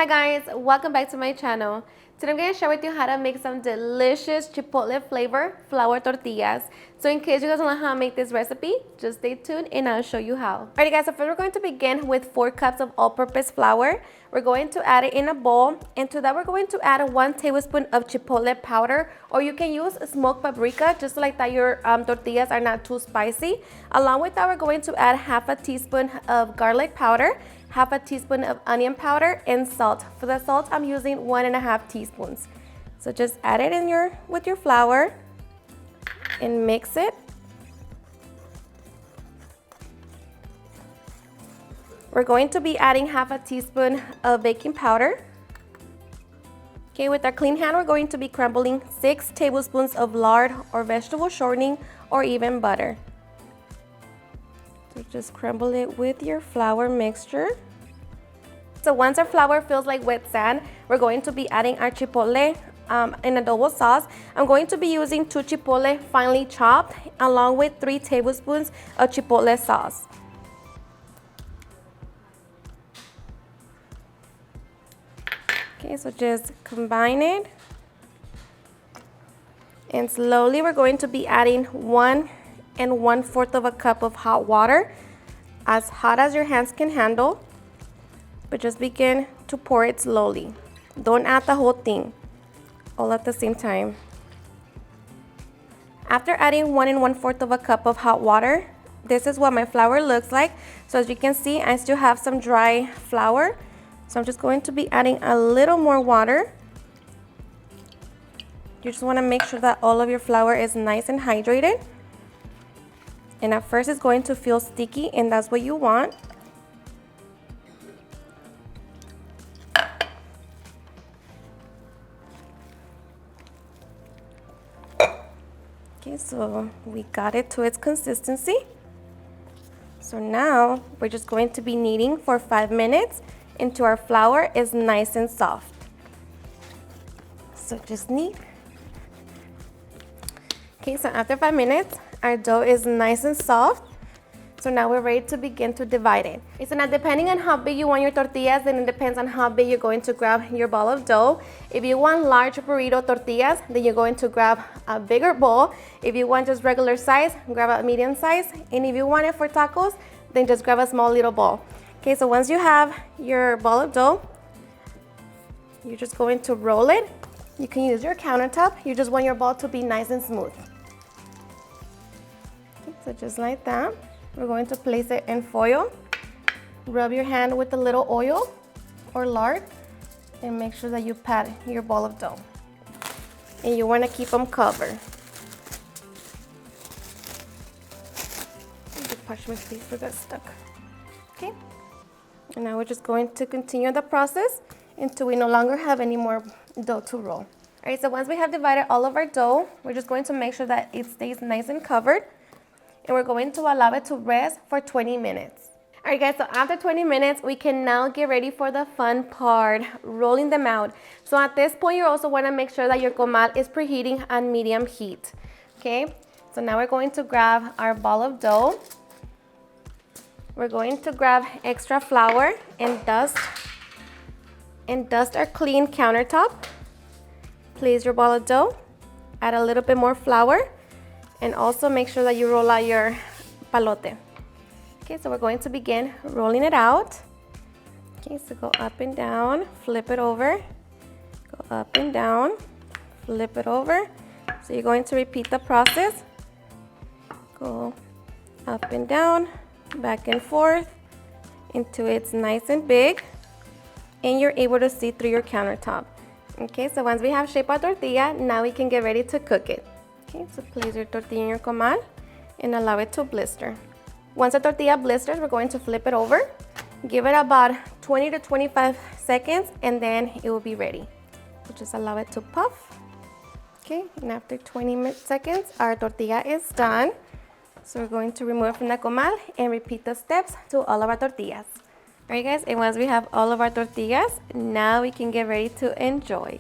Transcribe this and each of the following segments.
Hi guys, welcome back to my channel. Today I'm going to share with you how to make some delicious chipotle flavor flour tortillas. So in case you guys don't know how to make this recipe, just stay tuned and I'll show you how. Alright guys, so first we're going to begin with 4 cups of all-purpose flour. We're going to add it in a bowl, and to that we're going to add 1 tablespoon of chipotle powder, or you can use smoked paprika just like that your tortillas are not too spicy. Along with that we're going to add half a teaspoon of garlic powder, half a teaspoon of onion powder, and salt. For the salt, I'm using 1.5 teaspoons. So just add it in with your flour and mix it. We're going to be adding half a teaspoon of baking powder. Okay, with our clean hand, we're going to be crumbling 6 tablespoons of lard or vegetable shortening or even butter. So just crumble it with your flour mixture. So once our flour feels like wet sand, we're going to be adding our chipotle in adobo sauce. I'm going to be using 2 chipotle finely chopped along with 3 tablespoons of chipotle sauce. Okay, so just combine it. And slowly we're going to be adding 1 1/4 cup of hot water, as hot as your hands can handle. But just begin to pour it slowly. Don't add the whole thing all at the same time. After adding 1 1/4 cup of hot water, this is what my flour looks like. So as you can see, I still have some dry flour. So I'm just going to be adding a little more water. You just want to make sure that all of your flour is nice and hydrated. And at first it's going to feel sticky, and that's what you want. Okay, so we got it to its consistency. So now we're just going to be kneading for 5 minutes until our flour is nice and soft. So just knead. Okay, so after 5 minutes, our dough is nice and soft. So now we're ready to begin to divide it. Okay, so now depending on how big you want your tortillas, then it depends on how big you're going to grab your ball of dough. If you want large burrito tortillas, then you're going to grab a bigger bowl. If you want just regular size, grab a medium size. And if you want it for tacos, then just grab a small little bowl. Okay, so once you have your ball of dough, you're just going to roll it. You can use your countertop. You just want your ball to be nice and smooth. Okay, so just like that. We're going to place it in foil. Rub your hand with a little oil or lard and make sure that you pat your ball of dough. And you want to keep them covered. Just push my face for that stuck. Okay. And now we're just going to continue the process until we no longer have any more dough to roll. All right, so once we have divided all of our dough, we're just going to make sure that it stays nice and covered. And we're going to allow it to rest for 20 minutes. All right, guys, so after 20 minutes, we can now get ready for the fun part, rolling them out. So at this point, you also want to make sure that your comal is preheating on medium heat. Okay, so now we're going to grab our ball of dough. We're going to grab extra flour and dust our clean countertop. Place your ball of dough, add a little bit more flour, and also make sure that you roll out your palote. Okay, so we're going to begin rolling it out. Okay, so go up and down, flip it over, go up and down, flip it over. So you're going to repeat the process. Go up and down, back and forth until it's nice and big and you're able to see through your countertop. Okay, so once we have shaped our tortilla, now we can get ready to cook it. Okay, so place your tortilla in your comal and allow it to blister. Once the tortilla blisters, we're going to flip it over, give it about 20 to 25 seconds, and then it will be ready. So just allow it to puff. Okay, and after 20 seconds, our tortilla is done. So we're going to remove it from the comal and repeat the steps to all of our tortillas. All right, guys, and once we have all of our tortillas, now we can get ready to enjoy.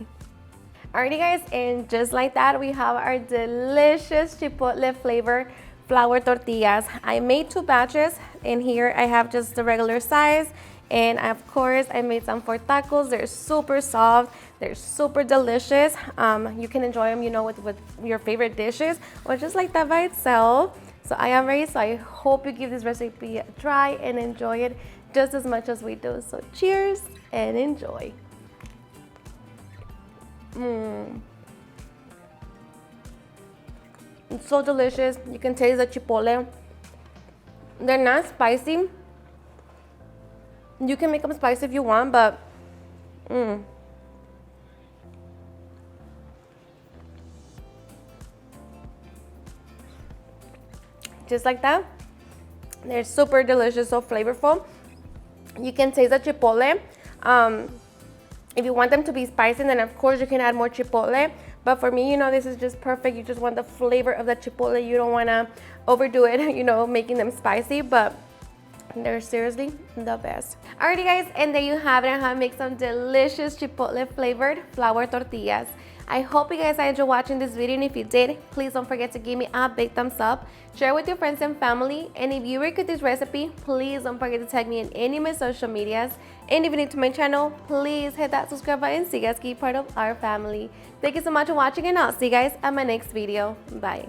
Alrighty, guys, and just like that, we have our delicious chipotle flavor flour tortillas. I made 2 batches. In here, I have just the regular size And of course, I made some for tacos. They're super soft. They're super delicious. You can enjoy them, you know, with your favorite dishes or just like that by itself. So I am ready. So I hope you give this recipe a try and enjoy it just as much as we do. So cheers and enjoy. It's so delicious. You can taste the chipotle. They're not spicy. You can make them spicy if you want, but just like that. They're super delicious, so flavorful. You can taste the chipotle. If you want them to be spicy, then of course you can add more chipotle. But for me, you know, this is just perfect. You just want the flavor of the chipotle. You don't want to overdo it, you know, making them spicy, but they're seriously the best. Alrighty guys, and there you have it. I have made some delicious chipotle flavored flour tortillas. I hope you guys enjoyed watching this video, and if you did, please don't forget to give me a big thumbs up, share with your friends and family, and if you recommend this recipe, please don't forget to tag me in any of my social medias, and if you're new to my channel, please hit that subscribe button so you guys can be part of our family. Thank you so much for watching, and I'll see you guys at my next video. Bye.